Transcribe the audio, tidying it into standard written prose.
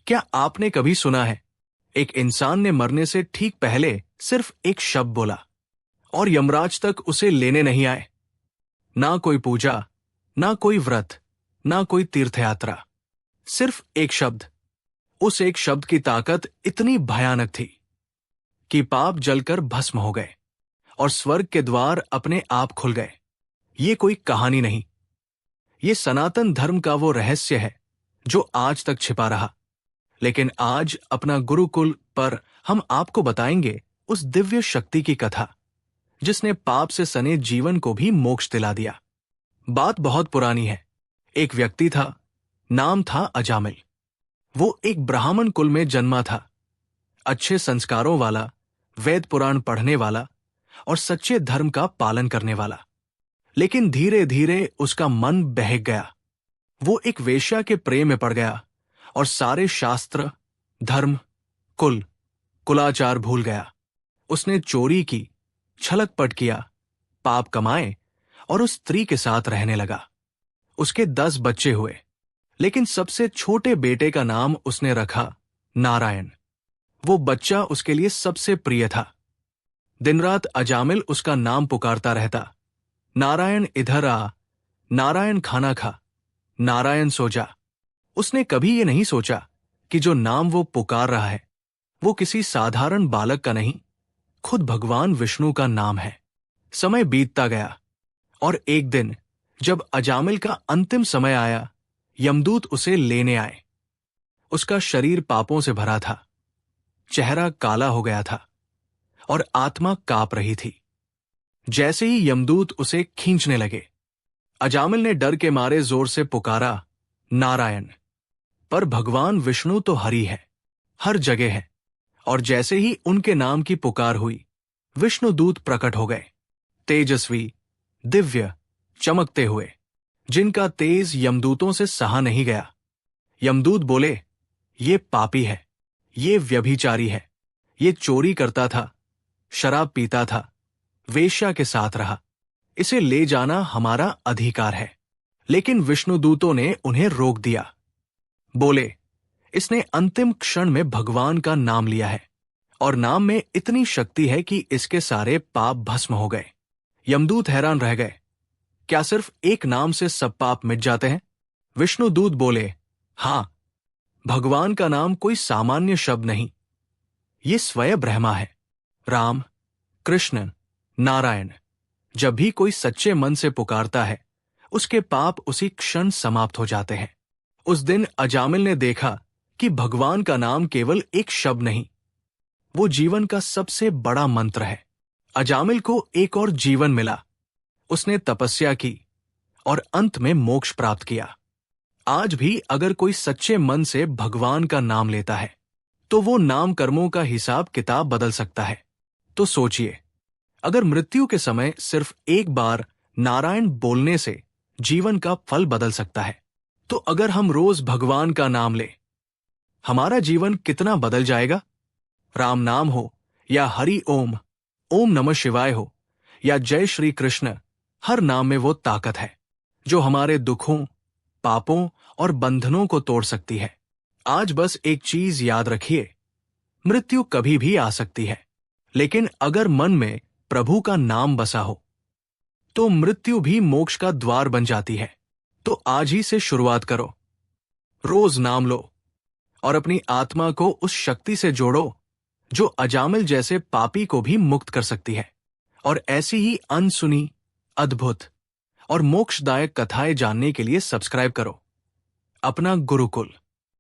क्या आपने कभी सुना है, एक इंसान ने मरने से ठीक पहले सिर्फ एक शब्द बोला और यमराज तक उसे लेने नहीं आए? ना कोई पूजा, ना कोई व्रत, ना कोई तीर्थयात्रा, सिर्फ एक शब्द। उस एक शब्द की ताकत इतनी भयानक थी कि पाप जलकर भस्म हो गए और स्वर्ग के द्वार अपने आप खुल गए। ये कोई कहानी नहीं, ये सनातन धर्म का वो रहस्य है जो आज तक छिपा रहा। लेकिन आज अपना गुरुकुल पर हम आपको बताएंगे उस दिव्य शक्ति की कथा जिसने पाप से सने जीवन को भी मोक्ष दिला दिया। बात बहुत पुरानी है। एक व्यक्ति था, नाम था अजामिल। वो एक ब्राह्मण कुल में जन्मा था, अच्छे संस्कारों वाला, वेद पुराण पढ़ने वाला और सच्चे धर्म का पालन करने वाला। लेकिन धीरे धीरे उसका मन बहक गया। वो एक वेश्या के प्रेम में पड़ गया और सारे शास्त्र, धर्म, कुलाचार भूल गया। उसने चोरी की, छलकपट किया, पाप कमाए और उस स्त्री के साथ रहने लगा। उसके 10 बच्चे हुए, लेकिन सबसे छोटे बेटे का नाम उसने रखा नारायण। वो बच्चा उसके लिए सबसे प्रिय था। दिन रात अजामिल उसका नाम पुकारता रहता, नारायण इधर आ, नारायण खाना खा, नारायण सो जा। उसने कभी ये नहीं सोचा कि जो नाम वो पुकार रहा है वो किसी साधारण बालक का नहीं, खुद भगवान विष्णु का नाम है। समय बीतता गया और एक दिन जब अजामिल का अंतिम समय आया, यमदूत उसे लेने आए। उसका शरीर पापों से भरा था, चेहरा काला हो गया था और आत्मा कांप रही थी। जैसे ही यमदूत उसे खींचने लगे, अजामिल ने डर के मारे जोर से पुकारा, नारायण। पर भगवान विष्णु तो हरि है, हर जगह है। और जैसे ही उनके नाम की पुकार हुई, विष्णुदूत प्रकट हो गए, तेजस्वी, दिव्य, चमकते हुए, जिनका तेज यमदूतों से सहा नहीं गया। यमदूत बोले, ये पापी है, ये व्यभिचारी है, ये चोरी करता था, शराब पीता था, वेश्या के साथ रहा, इसे ले जाना हमारा अधिकार है। लेकिन विष्णुदूतों ने उन्हें रोक दिया। बोले, इसने अंतिम क्षण में भगवान का नाम लिया है और नाम में इतनी शक्ति है कि इसके सारे पाप भस्म हो गए। यमदूत हैरान रह गए, क्या सिर्फ एक नाम से सब पाप मिट जाते हैं? विष्णुदूत बोले, हां, भगवान का नाम कोई सामान्य शब्द नहीं, ये स्वयं ब्रह्मा है, राम, कृष्ण, नारायण। जब भी कोई सच्चे मन से पुकारता है, उसके पाप उसी क्षण समाप्त हो जाते हैं। उस दिन अजामिल ने देखा कि भगवान का नाम केवल एक शब्द नहीं, वो जीवन का सबसे बड़ा मंत्र है। अजामिल को एक और जीवन मिला। उसने तपस्या की और अंत में मोक्ष प्राप्त किया। आज भी अगर कोई सच्चे मन से भगवान का नाम लेता है, तो वो नाम कर्मों का हिसाब किताब बदल सकता है। तो सोचिए, अगर मृत्यु के समय सिर्फ एक बार नारायण बोलने से जीवन का फल बदल सकता है, तो अगर हम रोज भगवान का नाम ले, हमारा जीवन कितना बदल जाएगा। राम नाम हो या हरि ओम, ओम नमः शिवाय हो या जय श्री कृष्ण, हर नाम में वो ताकत है जो हमारे दुखों, पापों और बंधनों को तोड़ सकती है। आज बस एक चीज याद रखिए, मृत्यु कभी भी आ सकती है, लेकिन अगर मन में प्रभु का नाम बसा हो तो मृत्यु भी मोक्ष का द्वार बन जाती है। तो आज ही से शुरुआत करो, रोज नाम लो और अपनी आत्मा को उस शक्ति से जोड़ो जो अजामिल जैसे पापी को भी मुक्त कर सकती है। और ऐसी ही अनसुनी, अद्भुत और मोक्षदायक कथाएं जानने के लिए सब्सक्राइब करो अपना गुरुकुल।